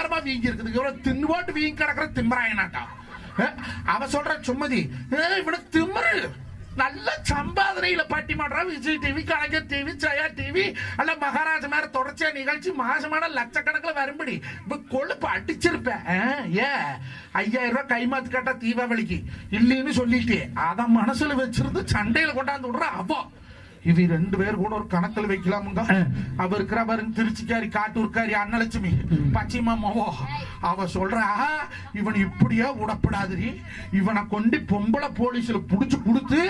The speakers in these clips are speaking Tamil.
நேரமா வீங்கி இருக்குது. இவ்வளவு தின்னு போட்டு வீங்கி கிடக்குற திம்மராயனாட்டா. அவ சொல்ற சும்மதி இவனுக்கு திம்மரு நல்ல சம்பாதனையில பட்டி மாடுறா. விஜய் டிவி, கலைஞர் டிவி, ஜெயா டிவி அல்ல மகாராஜா மேல தொடர்ச்சியா நிகழ்ச்சி மாசமான லட்சக்கணக்கில் வரும்படி இப்ப கொழுப்பு அடிச்சிருப்பேன். 5000 ரூபாய் கைமாத்து கேட்டா தீபாவளிக்கு இல்லைன்னு சொல்லிட்டு அத மனசுல வச்சிருந்து சண்டையில கொண்டாந்து விடுற அவ. இவ 2 பேர் கூட ஒரு கணக்கில் வைக்கலாமுங்க. அவ இருக்கிற பாருங்க திருச்சிக்காரி, காட்டூர்காரி அன்னலட்சுமி, பச்சிமாமாவோ. அவ சொல்றா இவன் இப்படியா விடப்படாது, இவனை கொண்டு பொம்பளை போலீஸ்ல புடிச்சு கொடுத்து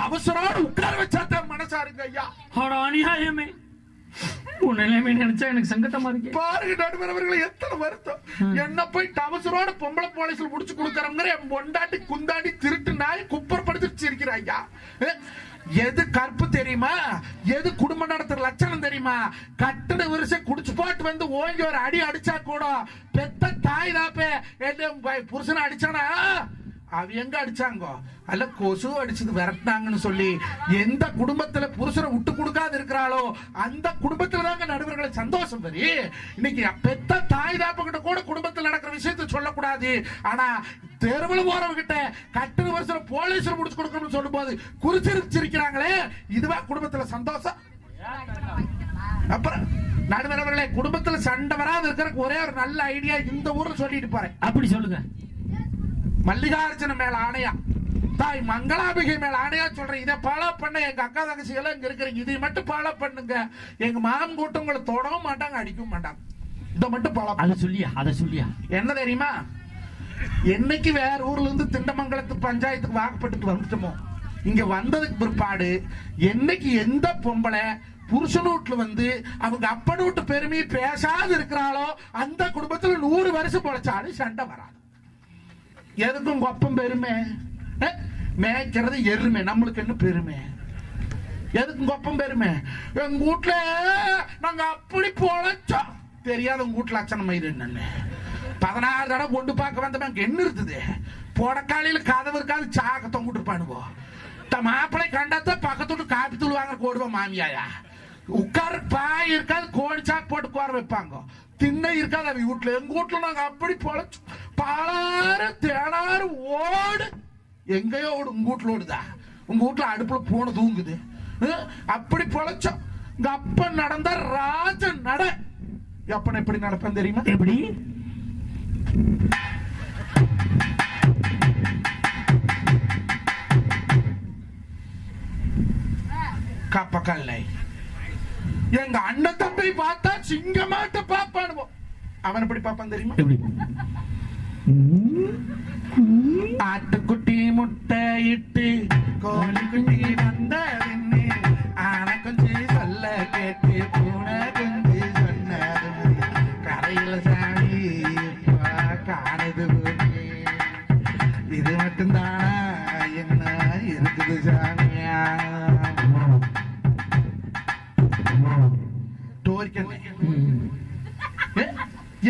அவசரோடு உட்கார வச்சா மனசா இருக்கு ஐயா. அநியாயமே. உன்னிலைமை நினைச்சா எனக்கு சங்கட்டமா இருக்கு. பாருங்க நடுவரவர்களை எத்தனை வருத்தம். என்ன போய் அவசரோட பொம்பளை போலீஸ்ல புடிச்சு கொடுக்கறவங்க பொண்டாட்டி குந்தாண்டி திருட்டு நாய் குப்பரப்படுத்திச்சு இருக்கிற ஐயா. எது கற்பு தெரியுமா, எது குடும்பம் நடத்துற லட்சணம் தெரியுமா? கட்டட வருஷம் குடிச்சு போட்டு வந்து ஓங்கி ஒரு அடி அடிச்சா கூட பெத்த தாய் தாப்பே புருஷனை அடிச்சானா அவ எங்க அடிச்சாங்கோ அல்ல கொசு அடிச்சது விரட்டினாங்கன்னு சொல்லி எந்த குடும்பத்துல புருஷனை விட்டு கொடுக்காது இருக்கிறாளோ அந்த குடும்பத்துல தாங்க நடுவர்களை சந்தோஷம் வரி. இன்னைக்கு பெத்த தாய் தாப்ப கிட்ட கூட குடும்பத்தில் நடக்கிற விஷயத்த சொல்லக்கூடாது. ஆனா தெருவில் போறவங்கிட்ட கட்டுன வருஷம் போலீஸ்ல முடிச்சு கொடுக்கணும்னு சொல்லும் போது குறிச்சிருக்கிறாங்களே, இதுவா குடும்பத்துல சந்தோஷம்? அப்புறம் நடுவரவர்களே, குடும்பத்துல சண்டை வராது இருக்கிறதுக்கு ஒரே ஒரு நல்ல ஐடியா இந்த ஊர்ல சொல்லிட்டு போறேன். அப்படி சொல்லுங்க. மல்லிகார்ஜுன மேல ஆணையா, தாய் மங்களாம்பிகை மேல ஆணையா சொல்றேன். இதை ஃபாலோ பண்ண எங்க அக்கா தங்கச்சி எல்லாம் இங்க இருக்கிறீங்க, இதை மட்டும் ஃபாலோ பண்ணுங்க. எங்க மாமன் கூட்டம் உங்களை தொடவும் மாட்டாங்க, அடிக்கவும் மாட்டாங்க. இதை மட்டும் ஃபாலோ. அதை சொல்லியா என்ன தெரியுமா? என்னைக்கு வேற ஊர்ல இருந்து திண்டமங்கலத்து பஞ்சாயத்துக்கு வாக்குப்பட்டு வந்துட்டோமோ, இங்க வந்ததுக்கு பிற்பாடு என்னைக்கு எந்த பொம்பளை புருஷன் வீட்டுல வந்து அவங்க அப்பன் வீட்டு பெருமையை பேசாது இருக்கிறாளோ அந்த குடும்பத்துல 100 வருஷம் பொழைச்சாலும் சண்டை வராது. எதுக்கும் கொப்பம் பெருமை, மேய்க்கிறது எருமை, நம்மளுக்கு என்ன பெருமை? எதுக்கும் கொப்பம் பெருமை? எங்க வீட்டுல நாங்க அப்படி பொழைச்சோம் தெரியாத உங்க வீட்டுல அச்சனை மயிறு என்னன்னு 16 தடவை கொண்டு பார்க்க வந்தவங்க என்ன இருக்குது? போடக்காலையில கதவு இருக்காது, சாக்க தொங்கிட்டு இருப்பானுவோ. மாப்பிள்ளை கண்டாத்த பக்கத்தோடு காப்பி தூள் வாங்க கோடுவோம் மாமியாயா. உட்கார பாய் இருக்காது, கோடி சாக்கு போட்டு கோர வைப்பாங்க. திண்ணை இருக்காது அவ வீட்டுல. எங்க வீட்டுல நாங்க அப்படி பொழைச்சோம். பாலாறு தேனாறு ஓடு எங்கயோ ஓடு, உங்க வீட்டுல ஓடுதா? உங்க வீட்டுல அடுப்புல போன தூங்குது. அப்படி பொழைச்சோம். இங்க அப்பன் நடந்தா ராஜ நட. அப்பன் எப்படி நடப்பேன் தெரியுமா? எப்படி? கப்பக்கல்லை எங்க அண்ணன் தம்பி பார்த்தா சிங்கமாட்ட பாப்பானுவோம். அவன் எப்படி பாப்பான் தெரியுமா? ஆட்டுக்குட்டி முட்டை இட்டு கோழி குட்டி வந்ததுன்னு ஆனை குஞ்சு சொல்ல கேட்டு பூனை குஞ்சு சொன்னது கரையில சாமி காணுது. இது மட்டும்தானா என்ன இருக்குது சாமியா?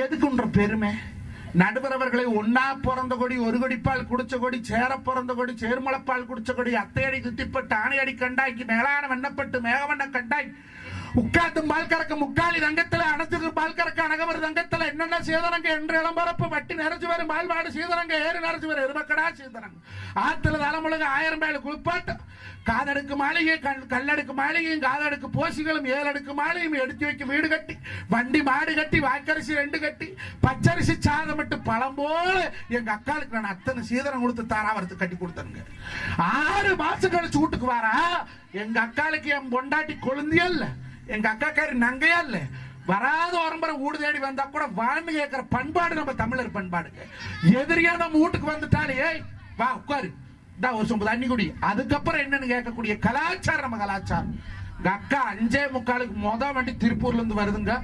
எதுக்குன்ற பெருமை? நடுவரவர்களை ஒன்னா பிறந்த கொடி, ஒரு கொடிப்பால் குடிச்ச கொடி, சேர பிறந்த கொடி, சேர்மலப்பால் குடிச்ச கொடி, அத்தையடி குத்திப்பட்டு ஆணையடி கண்டாக்கி மேலான வண்ணப்பட்டு மேகவண்ண கண்டாய் உட்காந்து பால் கறக்க முக்காலி ரங்கத்துல அணைச்சிட்டு பால் கறக்க அணகவர் ரங்கத்துல என்னென்ன சீதனங்க என்று இளம்பரப்பு வட்டி நிறைச்சு வரும் பால் மாடு சீதனங்க ஏறு நிறைச்சு வரும் எருமக்கடா சீதனங்க ஆத்துல தலைமுழுக 1000 பேர் குளிப்பாட்டு காதடுக்கு மாளிகை கல்லடுக்கு மாளிகையும் காதடுக்கு போசிகளும் 7 அடுக்கு மாளிகையும் எடுத்து வைக்க வீடு கட்டி வண்டி மாடு கட்டி வாய்க்கரிசி 2 கட்டி பச்சரிசி சாதம் விட்டு பழம் போல எங்க அக்காளுக்கு நான் அத்தனை சீதனம் கொடுத்து தாராவரத்து கட்டி கொடுத்தேங்க. 6 மாசம் கழிச்சு வீட்டுக்கு வாரா எங்க அக்காளுக்கு என் பொண்டாட்டி கொழுந்தியா இல்ல, எங்க அக்காக்காரி நங்கையா இல்ல, வராத ஒரம்பரை ஊடு தேடி வந்தா கூட வாழ்ந்து கேட்கிற பண்பாடு நம்ம தமிழர் பண்பாடுங்க. எதிரியா நம்ம வீட்டுக்கு வந்துட்டாலே வா உட்காரு ஒரு சொம்பு தண்ணி குடி, அதுக்கப்புறம் என்னன்னு கேட்கக்கூடிய கலாச்சாரம் நம்ம கலாச்சாரம். எங்க அக்கா 5:45 மொத வண்டி திருப்பூர்ல இருந்து வருதுங்க,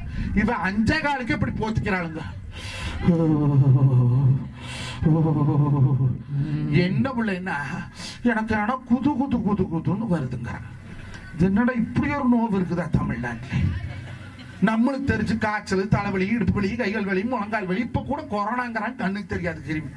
இவ 5:15 இப்படி போச்சுக்கிறாளுங்க. என்ன பிள்ளைன்னா எனக்கு ஆனா குது குது குது குதுன்னு வருதுங்க. என்னடா இப்படி ஒரு நோவு இருக்குதா தமிழ்நாட்டுல? நம்மளுக்கு தெரிஞ்சு காய்ச்சல், தலைவலி, இடுப்பு வலி, கைகள் வலி, முழங்கால் வலி, இப்ப கூட கொரோனாங்கிறான் கண்ணுக்கு தெரியாது கிருமி.